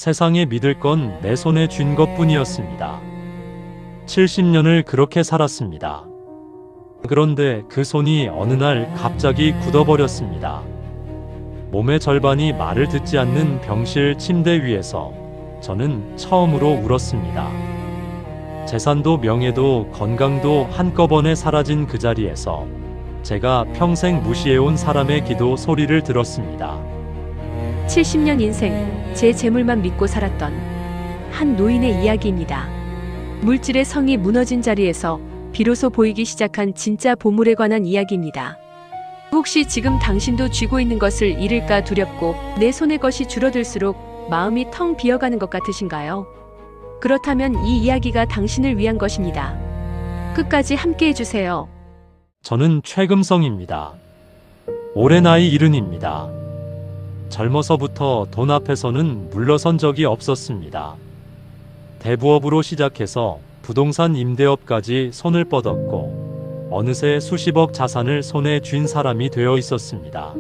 세상에 믿을 건 내 손에 쥔 것뿐이었습니다. 70년을 그렇게 살았습니다. 그런데 그 손이 어느 날 갑자기 굳어버렸습니다. 몸의 절반이 말을 듣지 않는 병실 침대 위에서 저는 처음으로 울었습니다. 재산도 명예도 건강도 한꺼번에 사라진 그 자리에서 제가 평생 무시해온 사람의 기도 소리를 들었습니다. 70년 인생, 제 재물만 믿고 살았던 한 노인의 이야기입니다. 물질의 성이 무너진 자리에서 비로소 보이기 시작한 진짜 보물에 관한 이야기입니다. 혹시 지금 당신도 쥐고 있는 것을 잃을까 두렵고 내 손의 것이 줄어들수록 마음이 텅 비어가는 것 같으신가요? 그렇다면 이 이야기가 당신을 위한 것입니다. 끝까지 함께 해주세요. 저는 최금성입니다. 올해 나이 70입니다. 젊어서부터 돈 앞에서는 물러선 적이 없었습니다. 대부업으로 시작해서 부동산 임대업까지 손을 뻗었고 어느새 수십억 자산을 손에 쥔 사람이 되어 있었습니다.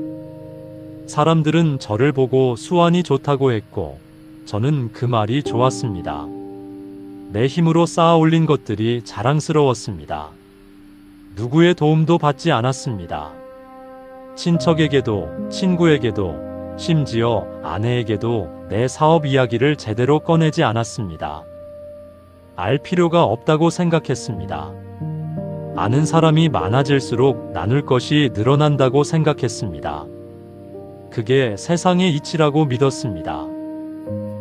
사람들은 저를 보고 수완이 좋다고 했고 저는 그 말이 좋았습니다. 내 힘으로 쌓아 올린 것들이 자랑스러웠습니다. 누구의 도움도 받지 않았습니다. 친척에게도 친구에게도 심지어 아내에게도 내 사업 이야기를 제대로 꺼내지 않았습니다. 알 필요가 없다고 생각했습니다. 아는 사람이 많아질수록 나눌 것이 늘어난다고 생각했습니다. 그게 세상의 이치라고 믿었습니다.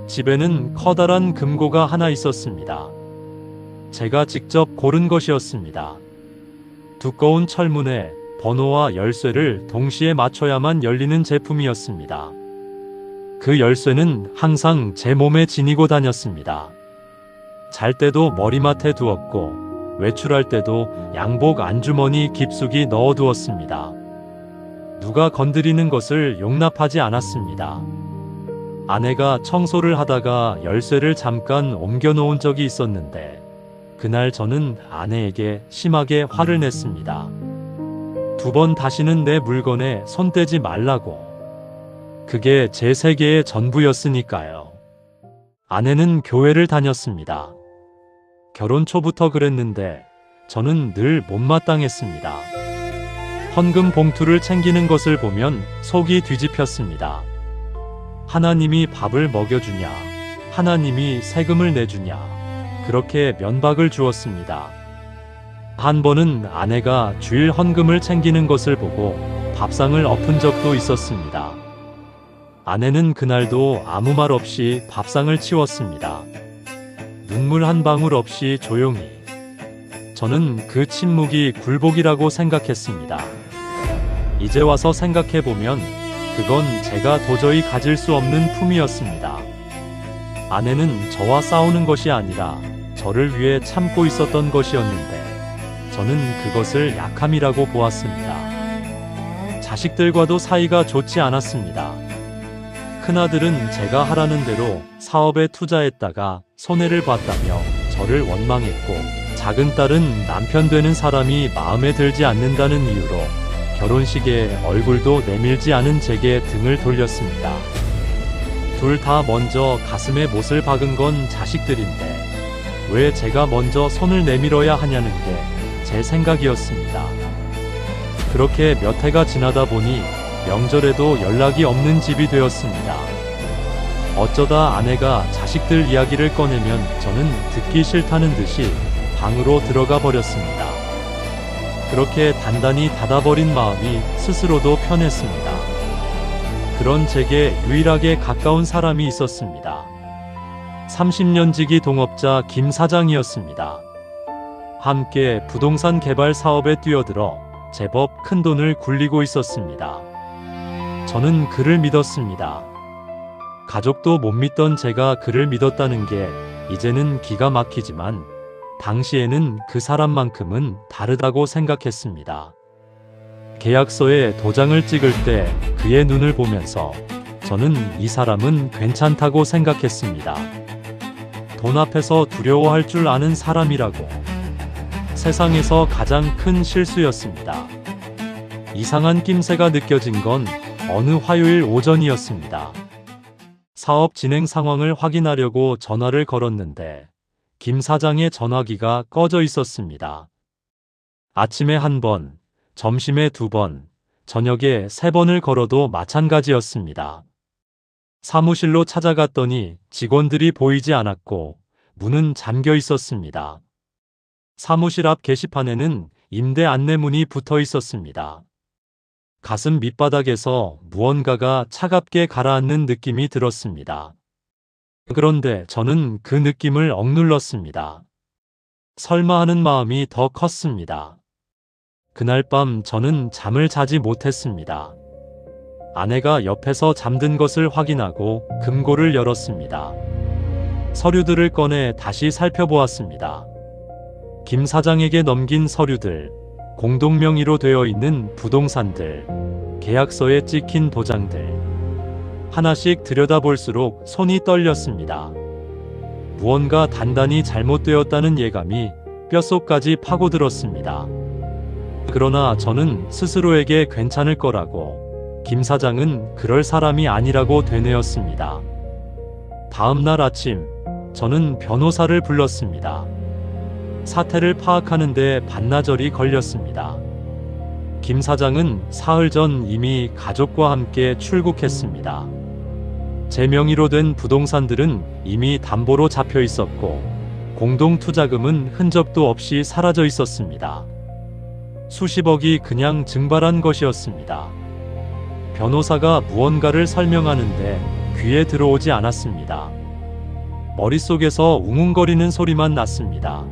집에는 커다란 금고가 하나 있었습니다. 제가 직접 고른 것이었습니다. 두꺼운 철문에 번호와 열쇠를 동시에 맞춰야만 열리는 제품이었습니다. 그 열쇠는 항상 제 몸에 지니고 다녔습니다. 잘 때도 머리맡에 두었고 외출할 때도 양복 안주머니 깊숙이 넣어두었습니다. 누가 건드리는 것을 용납하지 않았습니다. 아내가 청소를 하다가 열쇠를 잠깐 옮겨놓은 적이 있었는데 그날 저는 아내에게 심하게 화를 냈습니다. 2번 다시는 내 물건에 손 떼지 말라고. 그게 제 세계의 전부였으니까요. 아내는 교회를 다녔습니다. 결혼 초부터 그랬는데 저는 늘 못마땅했습니다. 헌금 봉투를 챙기는 것을 보면 속이 뒤집혔습니다. 하나님이 밥을 먹여주냐, 하나님이 세금을 내주냐, 그렇게 면박을 주었습니다. 한 번은 아내가 주일 헌금을 챙기는 것을 보고 밥상을 엎은 적도 있었습니다. 아내는 그날도 아무 말 없이 밥상을 치웠습니다. 눈물 한 방울 없이 조용히. 저는 그 침묵이 굴복이라고 생각했습니다. 이제 와서 생각해보면 그건 제가 도저히 가질 수 없는 품이었습니다. 아내는 저와 싸우는 것이 아니라 저를 위해 참고 있었던 것이었는데 저는 그것을 약함이라고 보았습니다. 자식들과도 사이가 좋지 않았습니다. 큰아들은 제가 하라는 대로 사업에 투자했다가 손해를 봤다며 저를 원망했고 작은 딸은 남편 되는 사람이 마음에 들지 않는다는 이유로 결혼식에 얼굴도 내밀지 않은 제게 등을 돌렸습니다. 둘 다 먼저 가슴에 못을 박은 건 자식들인데 왜 제가 먼저 손을 내밀어야 하냐는 게 제 생각이었습니다. 그렇게 몇 해가 지나다 보니 명절에도 연락이 없는 집이 되었습니다. 어쩌다 아내가 자식들 이야기를 꺼내면 저는 듣기 싫다는 듯이 방으로 들어가 버렸습니다. 그렇게 단단히 닫아버린 마음이 스스로도 편했습니다. 그런 제게 유일하게 가까운 사람이 있었습니다. 30년 지기 동업자 김 사장이었습니다. 함께 부동산 개발 사업에 뛰어들어 제법 큰 돈을 굴리고 있었습니다. 저는 그를 믿었습니다. 가족도 못 믿던 제가 그를 믿었다는 게 이제는 기가 막히지만 당시에는 그 사람만큼은 다르다고 생각했습니다. 계약서에 도장을 찍을 때 그의 눈을 보면서 저는 이 사람은 괜찮다고 생각했습니다. 돈 앞에서 두려워할 줄 아는 사람이라고. 세상에서 가장 큰 실수였습니다. 이상한 낌새가 느껴진 건 어느 화요일 오전이었습니다. 사업 진행 상황을 확인하려고 전화를 걸었는데 김 사장의 전화기가 꺼져 있었습니다. 아침에 1번, 점심에 2번, 저녁에 3번을 걸어도 마찬가지였습니다. 사무실로 찾아갔더니 직원들이 보이지 않았고 문은 잠겨 있었습니다. 사무실 앞 게시판에는 임대 안내문이 붙어 있었습니다. 가슴 밑바닥에서 무언가가 차갑게 가라앉는 느낌이 들었습니다. 그런데 저는 그 느낌을 억눌렀습니다. 설마 하는 마음이 더 컸습니다. 그날 밤 저는 잠을 자지 못했습니다. 아내가 옆에서 잠든 것을 확인하고 금고를 열었습니다. 서류들을 꺼내 다시 살펴보았습니다. 김 사장에게 넘긴 서류들, 공동명의로 되어 있는 부동산들, 계약서에 찍힌 도장들. 하나씩 들여다볼수록 손이 떨렸습니다. 무언가 단단히 잘못되었다는 예감이 뼛속까지 파고들었습니다. 그러나 저는 스스로에게 괜찮을 거라고, 김 사장은 그럴 사람이 아니라고 되뇌었습니다. 다음 날 아침, 저는 변호사를 불렀습니다. 사태를 파악하는데 반나절이 걸렸습니다. 김 사장은 사흘 전 이미 가족과 함께 출국했습니다. 제 명의로 된 부동산들은 이미 담보로 잡혀 있었고 공동투자금은 흔적도 없이 사라져 있었습니다. 수십억이 그냥 증발한 것이었습니다. 변호사가 무언가를 설명하는데 귀에 들어오지 않았습니다. 머릿속에서 웅웅거리는 소리만 났습니다.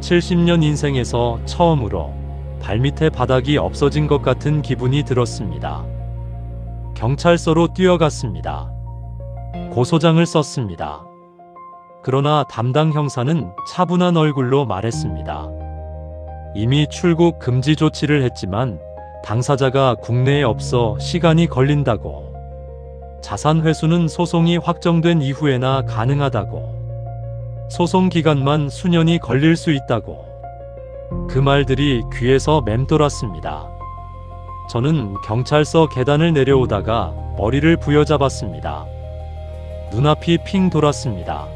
70년 인생에서 처음으로 발밑에 바닥이 없어진 것 같은 기분이 들었습니다. 경찰서로 뛰어갔습니다. 고소장을 썼습니다. 그러나 담당 형사는 차분한 얼굴로 말했습니다. 이미 출국 금지 조치를 했지만 당사자가 국내에 없어 시간이 걸린다고. 자산 회수는 소송이 확정된 이후에나 가능하다고. 소송 기간만 수년이 걸릴 수 있다고. 그 말들이 귀에서 맴돌았습니다. 저는 경찰서 계단을 내려오다가 머리를 부여잡았습니다. 눈앞이 핑 돌았습니다.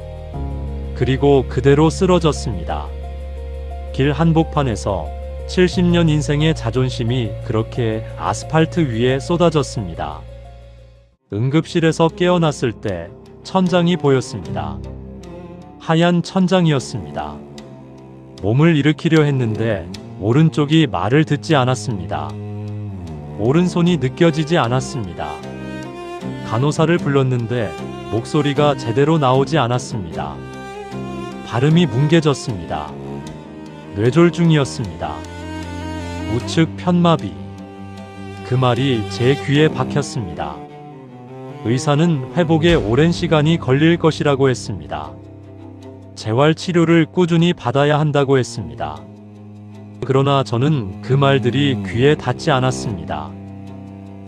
그리고 그대로 쓰러졌습니다. 길 한복판에서 70년 인생의 자존심이 그렇게 아스팔트 위에 쏟아졌습니다. 응급실에서 깨어났을 때 천장이 보였습니다. 하얀 천장이었습니다. 몸을 일으키려 했는데 오른쪽이 말을 듣지 않았습니다. 오른손이 느껴지지 않았습니다. 간호사를 불렀는데 목소리가 제대로 나오지 않았습니다. 발음이 뭉개졌습니다. 뇌졸중이었습니다. 우측 편마비. 그 말이 제 귀에 박혔습니다. 의사는 회복에 오랜 시간이 걸릴 것이라고 했습니다. 재활 치료를 꾸준히 받아야 한다고 했습니다. 그러나 저는 그 말들이 귀에 닿지 않았습니다.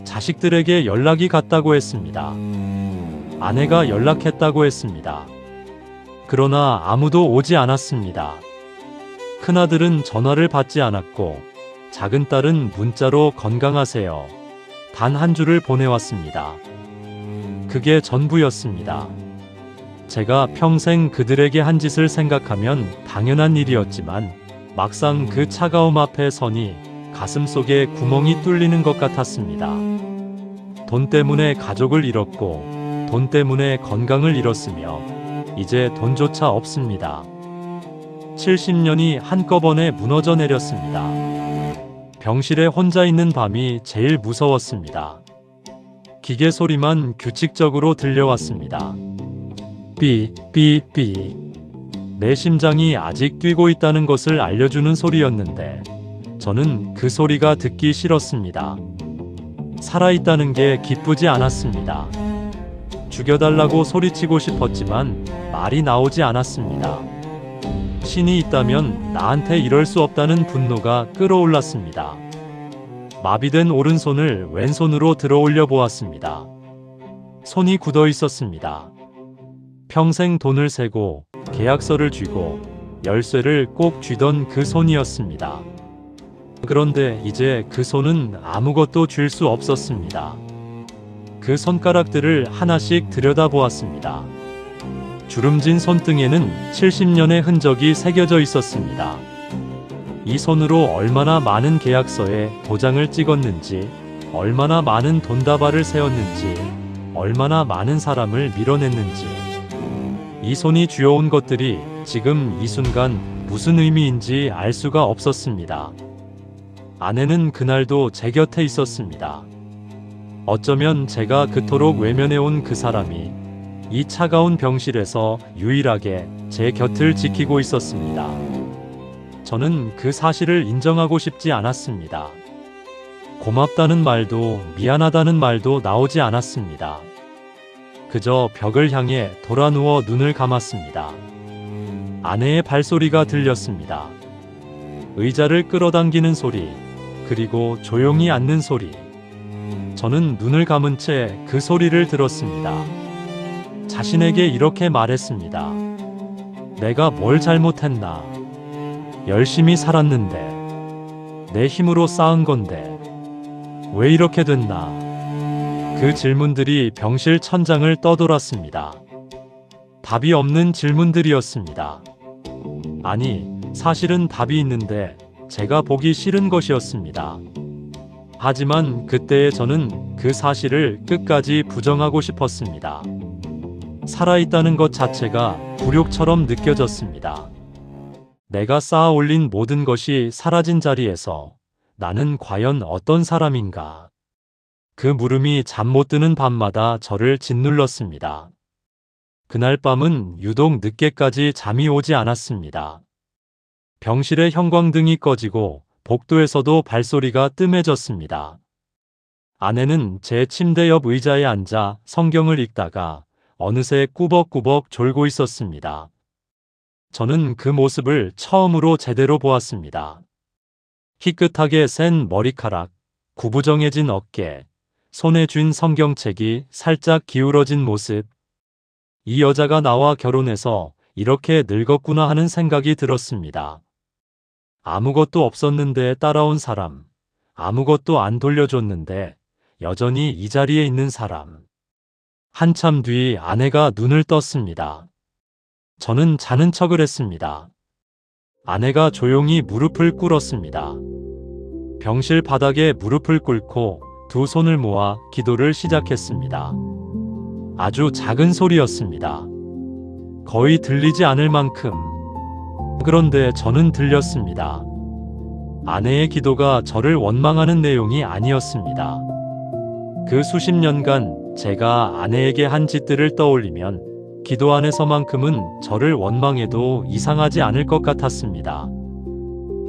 자식들에게 연락이 갔다고 했습니다. 아내가 연락했다고 했습니다. 그러나 아무도 오지 않았습니다. 큰아들은 전화를 받지 않았고 작은 딸은 문자로 건강하세요. 단 한 줄을 보내왔습니다. 그게 전부였습니다. 제가 평생 그들에게 한 짓을 생각하면 당연한 일이었지만 막상 그 차가움 앞에 서니 가슴속에 구멍이 뚫리는 것 같았습니다. 돈 때문에 가족을 잃었고 돈 때문에 건강을 잃었으며 이제 돈조차 없습니다. 70년이 한꺼번에 무너져 내렸습니다. 병실에 혼자 있는 밤이 제일 무서웠습니다. 기계 소리만 규칙적으로 들려왔습니다. 삐, 삐, 삐. 내 심장이 아직 뛰고 있다는 것을 알려주는 소리였는데 저는 그 소리가 듣기 싫었습니다. 살아있다는 게 기쁘지 않았습니다. 죽여달라고 소리치고 싶었지만 말이 나오지 않았습니다. 신이 있다면 나한테 이럴 수 없다는 분노가 끌어올랐습니다. 마비된 오른손을 왼손으로 들어올려 보았습니다. 손이 굳어 있었습니다. 평생 돈을 세고 계약서를 쥐고 열쇠를 꼭 쥐던 그 손이었습니다. 그런데 이제 그 손은 아무것도 쥘 수 없었습니다. 그 손가락들을 하나씩 들여다보았습니다. 주름진 손등에는 70년의 흔적이 새겨져 있었습니다. 이 손으로 얼마나 많은 계약서에 도장을 찍었는지, 얼마나 많은 돈다발을 세웠는지, 얼마나 많은 사람을 밀어냈는지, 이 손이 쥐어온 것들이 지금 이 순간 무슨 의미인지 알 수가 없었습니다. 아내는 그날도 제 곁에 있었습니다. 어쩌면 제가 그토록 외면해온 그 사람이 이 차가운 병실에서 유일하게 제 곁을 지키고 있었습니다. 저는 그 사실을 인정하고 싶지 않았습니다. 고맙다는 말도 미안하다는 말도 나오지 않았습니다. 그저 벽을 향해 돌아 누워 눈을 감았습니다. 아내의 발소리가 들렸습니다. 의자를 끌어당기는 소리, 그리고 조용히 앉는 소리. 저는 눈을 감은 채 그 소리를 들었습니다. 자신에게 이렇게 말했습니다. 내가 뭘 잘못했나? 열심히 살았는데, 내 힘으로 쌓은 건데, 왜 이렇게 됐나? 그 질문들이 병실 천장을 떠돌았습니다. 답이 없는 질문들이었습니다. 아니, 사실은 답이 있는데 제가 보기 싫은 것이었습니다. 하지만 그때의 저는 그 사실을 끝까지 부정하고 싶었습니다. 살아있다는 것 자체가 굴욕처럼 느껴졌습니다. 내가 쌓아 올린 모든 것이 사라진 자리에서 나는 과연 어떤 사람인가? 그 물음이 잠 못 드는 밤마다 저를 짓눌렀습니다. 그날 밤은 유독 늦게까지 잠이 오지 않았습니다. 병실의 형광등이 꺼지고 복도에서도 발소리가 뜸해졌습니다. 아내는 제 침대 옆 의자에 앉아 성경을 읽다가 어느새 꾸벅꾸벅 졸고 있었습니다. 저는 그 모습을 처음으로 제대로 보았습니다. 희끗하게 센 머리카락, 구부정해진 어깨, 손에 쥔 성경책이 살짝 기울어진 모습. 이 여자가 나와 결혼해서 이렇게 늙었구나 하는 생각이 들었습니다. 아무것도 없었는데 따라온 사람, 아무것도 안 돌려줬는데 여전히 이 자리에 있는 사람. 한참 뒤 아내가 눈을 떴습니다. 저는 자는 척을 했습니다. 아내가 조용히 무릎을 꿇었습니다. 병실 바닥에 무릎을 꿇고 두 손을 모아 기도를 시작했습니다. 아주 작은 소리였습니다. 거의 들리지 않을 만큼. 그런데 저는 들렸습니다. 아내의 기도가 저를 원망하는 내용이 아니었습니다. 그 수십 년간 제가 아내에게 한 짓들을 떠올리면 기도 안에서만큼은 저를 원망해도 이상하지 않을 것 같았습니다.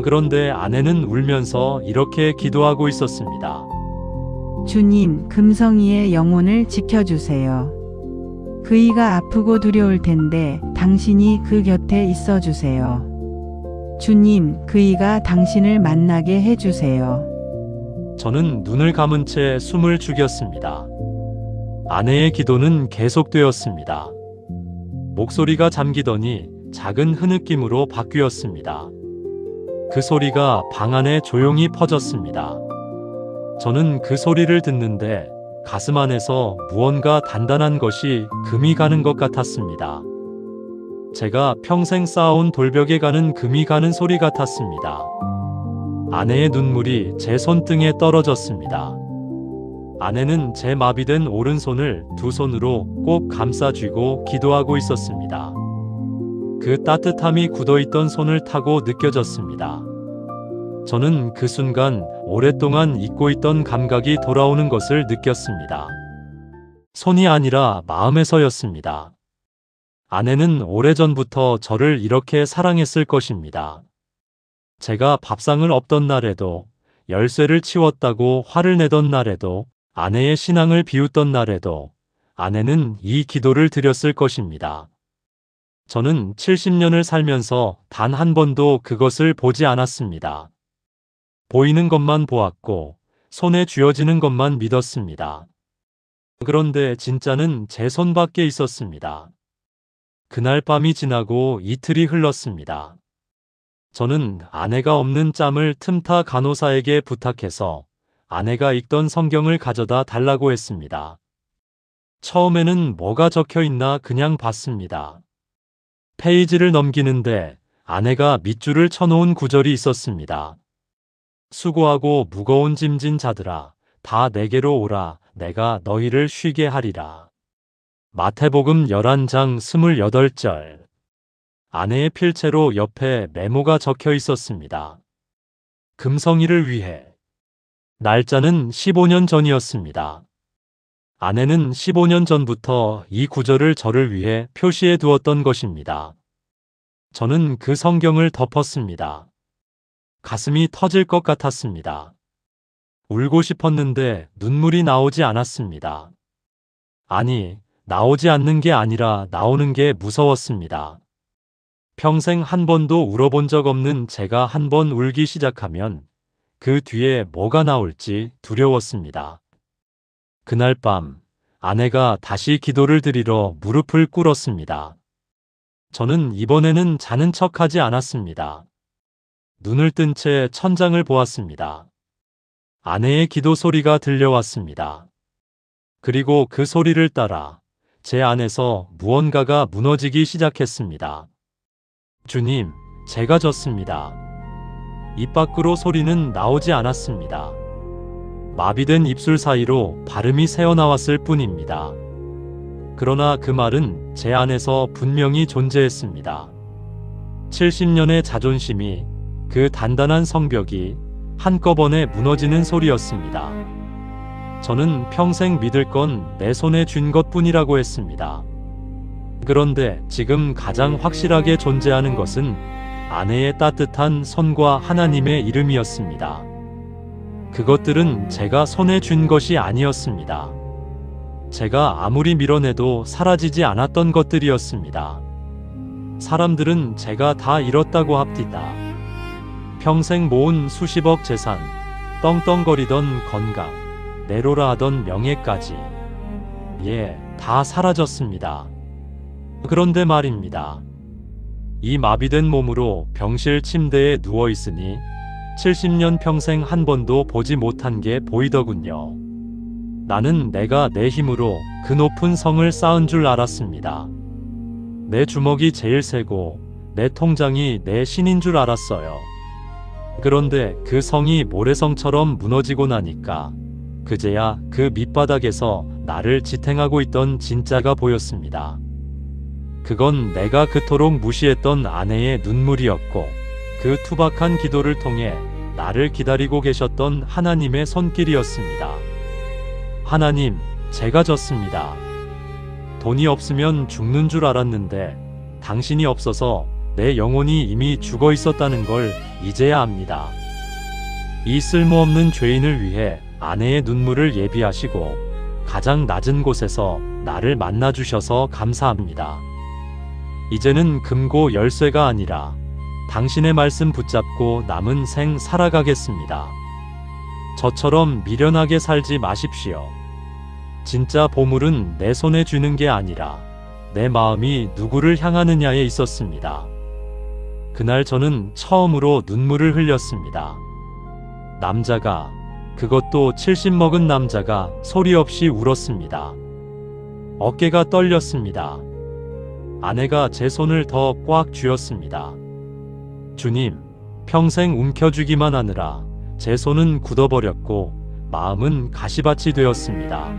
그런데 아내는 울면서 이렇게 기도하고 있었습니다. 주님, 금성이의 영혼을 지켜주세요. 그이가 아프고 두려울 텐데 당신이 그 곁에 있어 주세요. 주님, 그이가 당신을 만나게 해주세요. 저는 눈을 감은 채 숨을 죽였습니다. 아내의 기도는 계속되었습니다. 목소리가 잠기더니 작은 흐느낌으로 바뀌었습니다. 그 소리가 방 안에 조용히 퍼졌습니다. 저는 그 소리를 듣는데 가슴 안에서 무언가 단단한 것이 금이 가는 것 같았습니다. 제가 평생 쌓아온 돌벽에 가는 금이 가는 소리 같았습니다. 아내의 눈물이 제 손등에 떨어졌습니다. 아내는 제 마비된 오른손을 두 손으로 꼭 감싸 쥐고 기도하고 있었습니다. 그 따뜻함이 굳어있던 손을 타고 느껴졌습니다. 저는 그 순간 오랫동안 잊고 있던 감각이 돌아오는 것을 느꼈습니다. 손이 아니라 마음에서였습니다. 아내는 오래전부터 저를 이렇게 사랑했을 것입니다. 제가 밥상을 엎던 날에도, 열쇠를 치웠다고 화를 내던 날에도, 아내의 신앙을 비웃던 날에도 아내는 이 기도를 드렸을 것입니다. 저는 70년을 살면서 단 한 번도 그것을 보지 않았습니다. 보이는 것만 보았고 손에 쥐어지는 것만 믿었습니다. 그런데 진짜는 제 손 밖에 있었습니다. 그날 밤이 지나고 이틀이 흘렀습니다. 저는 아내가 없는 짬을 틈타 간호사에게 부탁해서 아내가 읽던 성경을 가져다 달라고 했습니다. 처음에는 뭐가 적혀 있나 그냥 봤습니다. 페이지를 넘기는데 아내가 밑줄을 쳐놓은 구절이 있었습니다. 수고하고 무거운 짐진 자들아, 다 내게로 오라, 내가 너희를 쉬게 하리라. 마태복음 11장 28절. 아내의 필체로 옆에 메모가 적혀 있었습니다. 금성이를 위해. 날짜는 15년 전이었습니다. 아내는 15년 전부터 이 구절을 저를 위해 표시해 두었던 것입니다. 저는 그 성경을 덮었습니다. 가슴이 터질 것 같았습니다. 울고 싶었는데 눈물이 나오지 않았습니다. 아니, 나오지 않는 게 아니라 나오는 게 무서웠습니다. 평생 한 번도 울어본 적 없는 제가 한 번 울기 시작하면 그 뒤에 뭐가 나올지 두려웠습니다. 그날 밤, 아내가 다시 기도를 드리러 무릎을 꿇었습니다. 저는 이번에는 자는 척하지 않았습니다. 눈을 뜬 채 천장을 보았습니다. 아내의 기도 소리가 들려왔습니다. 그리고 그 소리를 따라 제 안에서 무언가가 무너지기 시작했습니다. 주님, 제가 졌습니다. 입 밖으로 소리는 나오지 않았습니다. 마비된 입술 사이로 발음이 새어나왔을 뿐입니다. 그러나 그 말은 제 안에서 분명히 존재했습니다. 70년의 자존심이, 그 단단한 성벽이 한꺼번에 무너지는 소리였습니다. 저는 평생 믿을 건 내 손에 쥔 것뿐이라고 했습니다. 그런데 지금 가장 확실하게 존재하는 것은 아내의 따뜻한 손과 하나님의 이름이었습니다. 그것들은 제가 손에 쥔 것이 아니었습니다. 제가 아무리 밀어내도 사라지지 않았던 것들이었습니다. 사람들은 제가 다 잃었다고 합디다. 평생 모은 수십억 재산, 떵떵거리던 건강, 내로라 하던 명예까지. 다 사라졌습니다. 그런데 말입니다. 이 마비된 몸으로 병실 침대에 누워있으니 70년 평생 한 번도 보지 못한 게 보이더군요. 나는 내가 내 힘으로 그 높은 성을 쌓은 줄 알았습니다. 내 주먹이 제일 세고 내 통장이 내 신인 줄 알았어요. 그런데 그 성이 모래성처럼 무너지고 나니까 그제야 그 밑바닥에서 나를 지탱하고 있던 진짜가 보였습니다. 그건 내가 그토록 무시했던 아내의 눈물이었고 그 투박한 기도를 통해 나를 기다리고 계셨던 하나님의 손길이었습니다. 하나님, 제가 졌습니다. 돈이 없으면 죽는 줄 알았는데 당신이 없어서 내 영혼이 이미 죽어 있었다는 걸 이제야 압니다. 이 쓸모없는 죄인을 위해 아내의 눈물을 예비하시고 가장 낮은 곳에서 나를 만나주셔서 감사합니다. 이제는 금고 열쇠가 아니라 당신의 말씀 붙잡고 남은 생 살아가겠습니다. 저처럼 미련하게 살지 마십시오. 진짜 보물은 내 손에 쥐는 게 아니라 내 마음이 누구를 향하느냐에 있었습니다. 그날 저는 처음으로 눈물을 흘렸습니다. 남자가, 그것도 70 먹은 남자가 소리 없이 울었습니다. 어깨가 떨렸습니다. 아내가 제 손을 더 꽉 쥐었습니다. 주님, 평생 움켜쥐기만 하느라 제 손은 굳어버렸고 마음은 가시밭이 되었습니다.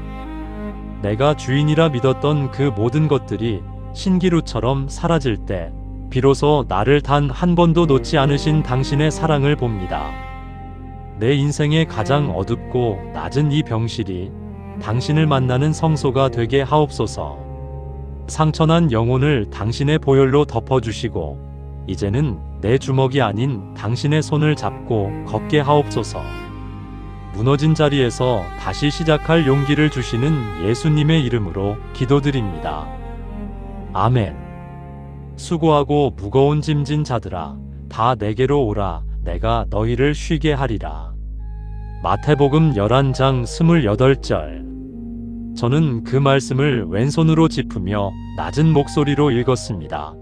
내가 주인이라 믿었던 그 모든 것들이 신기루처럼 사라질 때 비로소 나를 단 한 번도 놓지 않으신 당신의 사랑을 봅니다. 내 인생의 가장 어둡고 낮은 이 병실이 당신을 만나는 성소가 되게 하옵소서. 상처난 영혼을 당신의 보혈로 덮어주시고 이제는 내 주먹이 아닌 당신의 손을 잡고 걷게 하옵소서. 무너진 자리에서 다시 시작할 용기를 주시는 예수님의 이름으로 기도드립니다. 아멘. 수고하고 무거운 짐진 자들아, 다 내게로 오라, 내가 너희를 쉬게 하리라. 마태복음 11장 28절. 저는 그 말씀을 왼손으로 짚으며 낮은 목소리로 읽었습니다.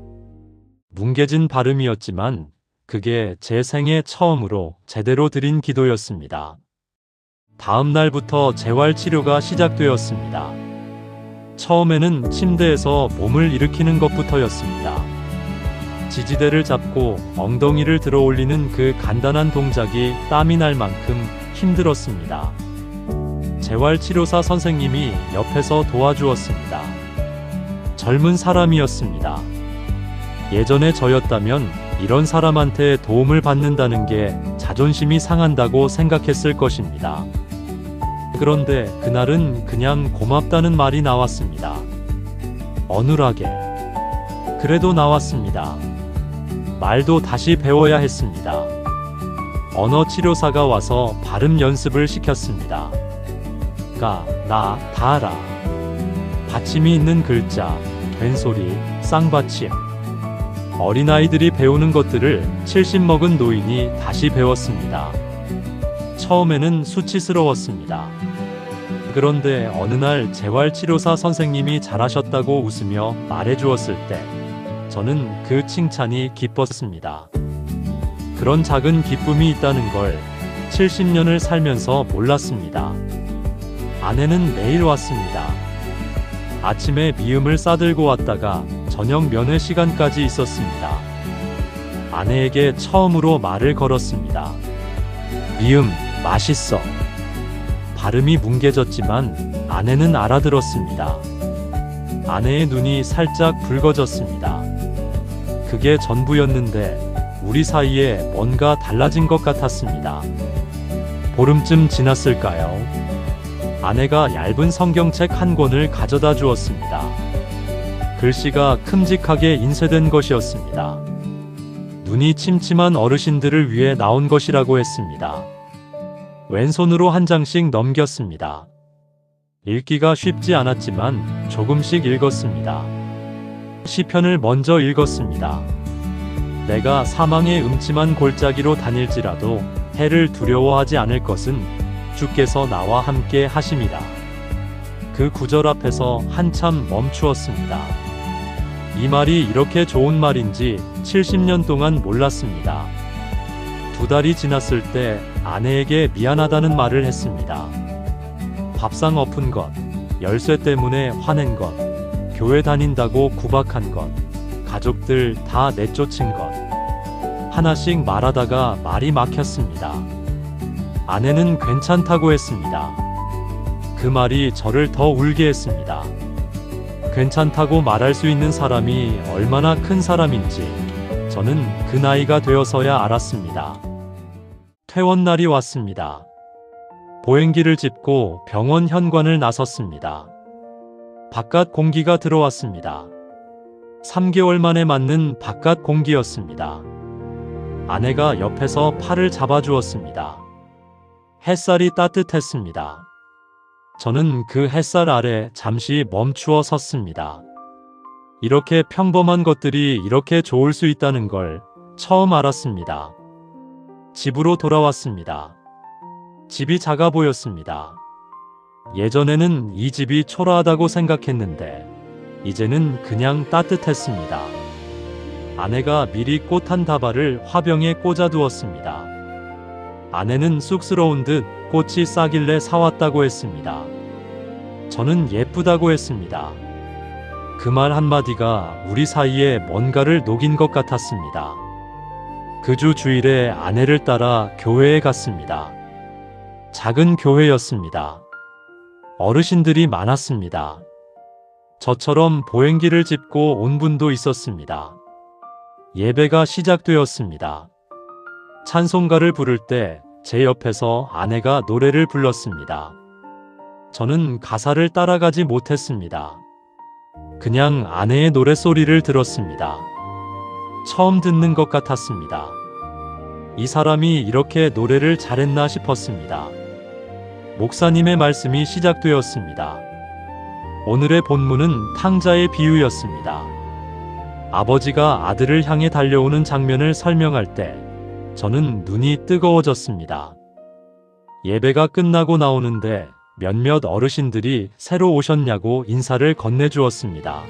뭉개진 발음이었지만 그게 제 생애 처음으로 제대로 드린 기도였습니다. 다음 날부터 재활치료가 시작되었습니다. 처음에는 침대에서 몸을 일으키는 것부터였습니다. 지지대를 잡고 엉덩이를 들어 올리는 그 간단한 동작이 땀이 날 만큼 힘들었습니다. 재활치료사 선생님이 옆에서 도와주었습니다. 젊은 사람이었습니다. 예전에 저였다면 이런 사람한테 도움을 받는다는 게 자존심이 상한다고 생각했을 것입니다. 그런데 그날은 그냥 고맙다는 말이 나왔습니다. 어눌하게. 그래도 나왔습니다. 말도 다시 배워야 했습니다. 언어 치료사가 와서 발음 연습을 시켰습니다. 가, 나, 다라. 받침이 있는 글자, 된소리, 쌍받침. 어린아이들이 배우는 것들을 70 먹은 노인이 다시 배웠습니다. 처음에는 수치스러웠습니다. 그런데 어느 날 재활치료사 선생님이 잘하셨다고 웃으며 말해주었을 때 저는 그 칭찬이 기뻤습니다. 그런 작은 기쁨이 있다는 걸 70년을 살면서 몰랐습니다. 아내는 매일 왔습니다. 아침에 미음을 싸들고 왔다가 저녁 면회 시간까지 있었습니다. 아내에게 처음으로 말을 걸었습니다. 미음, 맛있어. 발음이 뭉개졌지만 아내는 알아들었습니다. 아내의 눈이 살짝 붉어졌습니다. 그게 전부였는데 우리 사이에 뭔가 달라진 것 같았습니다. 보름쯤 지났을까요? 아내가 얇은 성경책 한 권을 가져다 주었습니다. 글씨가 큼직하게 인쇄된 것이었습니다. 눈이 침침한 어르신들을 위해 나온 것이라고 했습니다. 왼손으로 한 장씩 넘겼습니다. 읽기가 쉽지 않았지만 조금씩 읽었습니다. 시편을 먼저 읽었습니다. 내가 사망의 음침한 골짜기로 다닐지라도 해를 두려워하지 않을 것은 주께서 나와 함께 하심이라. 그 구절 앞에서 한참 멈추었습니다. 이 말이 이렇게 좋은 말인지 70년 동안 몰랐습니다. 2달이 지났을 때 아내에게 미안하다는 말을 했습니다. 밥상 엎은 것, 열쇠 때문에 화낸 것, 교회 다닌다고 구박한 것, 가족들 다 내쫓은 것. 하나씩 말하다가 말이 막혔습니다. 아내는 괜찮다고 했습니다. 그 말이 저를 더 울게 했습니다. 괜찮다고 말할 수 있는 사람이 얼마나 큰 사람인지 저는 그 나이가 되어서야 알았습니다. 퇴원날이 왔습니다. 보행기를 짚고 병원 현관을 나섰습니다. 바깥 공기가 들어왔습니다. 3개월 만에 맞는 바깥 공기였습니다. 아내가 옆에서 팔을 잡아주었습니다. 햇살이 따뜻했습니다. 저는 그 햇살 아래 잠시 멈추어 섰습니다. 이렇게 평범한 것들이 이렇게 좋을 수 있다는 걸 처음 알았습니다. 집으로 돌아왔습니다. 집이 작아 보였습니다. 예전에는 이 집이 초라하다고 생각했는데 이제는 그냥 따뜻했습니다. 아내가 미리 꽃 한 다발을 화병에 꽂아두었습니다. 아내는 쑥스러운 듯 꽃이 싸길래 사왔다고 했습니다. 저는 예쁘다고 했습니다. 그 말 한마디가 우리 사이에 뭔가를 녹인 것 같았습니다. 그 주 주일에 아내를 따라 교회에 갔습니다. 작은 교회였습니다. 어르신들이 많았습니다. 저처럼 보행기를 짚고 온 분도 있었습니다. 예배가 시작되었습니다. 찬송가를 부를 때 제 옆에서 아내가 노래를 불렀습니다. 저는 가사를 따라가지 못했습니다. 그냥 아내의 노랫소리를 들었습니다. 처음 듣는 것 같았습니다. 이 사람이 이렇게 노래를 잘했나 싶었습니다. 목사님의 말씀이 시작되었습니다. 오늘의 본문은 탕자의 비유였습니다. 아버지가 아들을 향해 달려오는 장면을 설명할 때 저는 눈이 뜨거워졌습니다. 예배가 끝나고 나오는데 몇몇 어르신들이 새로 오셨냐고 인사를 건네주었습니다.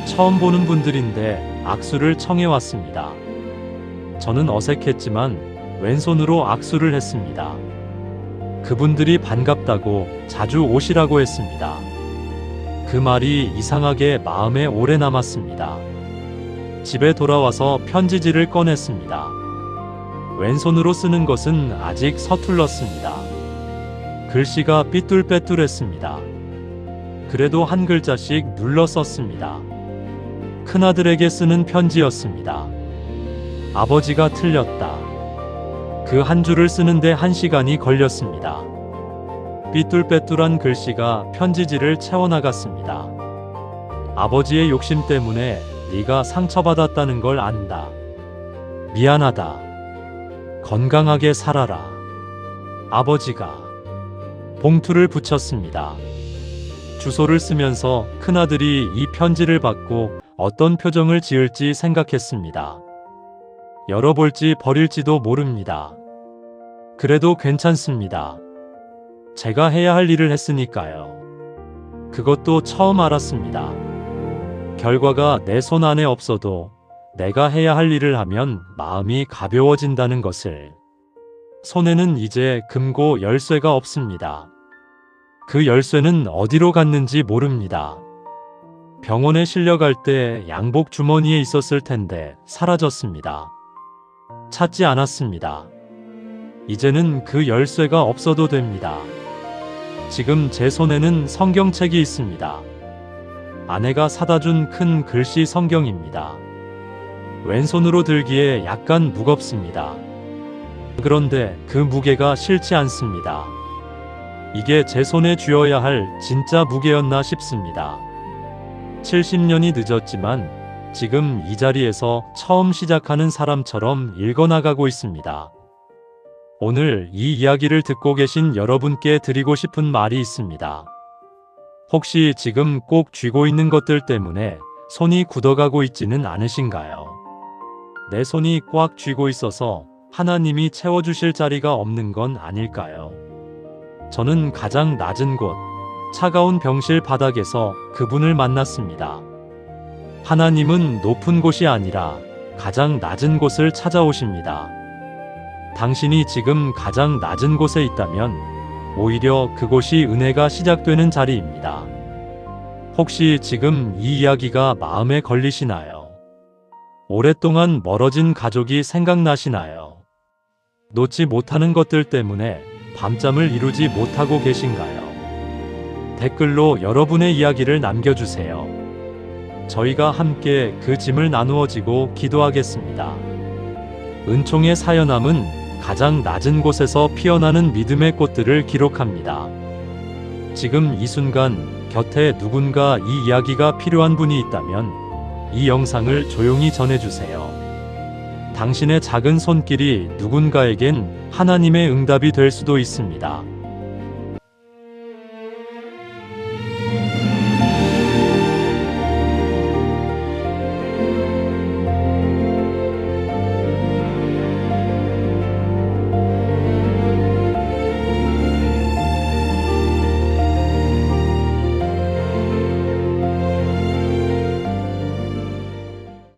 처음 보는 분들인데 악수를 청해왔습니다. 저는 어색했지만 왼손으로 악수를 했습니다. 그분들이 반갑다고 자주 오시라고 했습니다. 그 말이 이상하게 마음에 오래 남았습니다. 집에 돌아와서 편지지를 꺼냈습니다. 왼손으로 쓰는 것은 아직 서툴렀습니다. 글씨가 삐뚤빼뚤했습니다. 그래도 한 글자씩 눌러 썼습니다. 큰아들에게 쓰는 편지였습니다. 아버지가 틀렸다. 그 한 줄을 쓰는데 1시간이 걸렸습니다. 삐뚤빼뚤한 글씨가 편지지를 채워나갔습니다. 아버지의 욕심 때문에 네가 상처받았다는 걸 안다. 미안하다. 건강하게 살아라. 아버지가 봉투를 붙였습니다. 주소를 쓰면서 큰아들이 이 편지를 받고 어떤 표정을 지을지 생각했습니다. 열어볼지 버릴지도 모릅니다. 그래도 괜찮습니다. 제가 해야 할 일을 했으니까요. 그것도 처음 알았습니다. 결과가 내 손 안에 없어도 내가 해야 할 일을 하면 마음이 가벼워진다는 것을. 손에는 이제 금고 열쇠가 없습니다. 그 열쇠는 어디로 갔는지 모릅니다. 병원에 실려갈 때 양복 주머니에 있었을 텐데 사라졌습니다. 찾지 않았습니다. 이제는 그 열쇠가 없어도 됩니다. 지금 제 손에는 성경책이 있습니다. 아내가 사다 준 큰 글씨 성경입니다. 왼손으로 들기에 약간 무겁습니다. 그런데 그 무게가 싫지 않습니다. 이게 제 손에 쥐어야 할 진짜 무게였나 싶습니다. 70년이 늦었지만 지금 이 자리에서 처음 시작하는 사람처럼 읽어나가고 있습니다. 오늘 이 이야기를 듣고 계신 여러분께 드리고 싶은 말이 있습니다. 혹시 지금 꼭 쥐고 있는 것들 때문에 손이 굳어가고 있지는 않으신가요? 내 손이 꽉 쥐고 있어서 하나님이 채워주실 자리가 없는 건 아닐까요? 저는 가장 낮은 곳, 차가운 병실 바닥에서 그분을 만났습니다. 하나님은 높은 곳이 아니라 가장 낮은 곳을 찾아오십니다. 당신이 지금 가장 낮은 곳에 있다면 오히려 그곳이 은혜가 시작되는 자리입니다. 혹시 지금 이 이야기가 마음에 걸리시나요? 오랫동안 멀어진 가족이 생각나시나요? 놓지 못하는 것들 때문에 밤잠을 이루지 못하고 계신가요? 댓글로 여러분의 이야기를 남겨주세요. 저희가 함께 그 짐을 나누어 지고 기도하겠습니다. 은총의 사연함은 가장 낮은 곳에서 피어나는 믿음의 꽃들을 기록합니다. 지금 이 순간 곁에 누군가 이 이야기가 필요한 분이 있다면 이 영상을 조용히 전해주세요. 당신의 작은 손길이 누군가에겐 하나님의 응답이 될 수도 있습니다.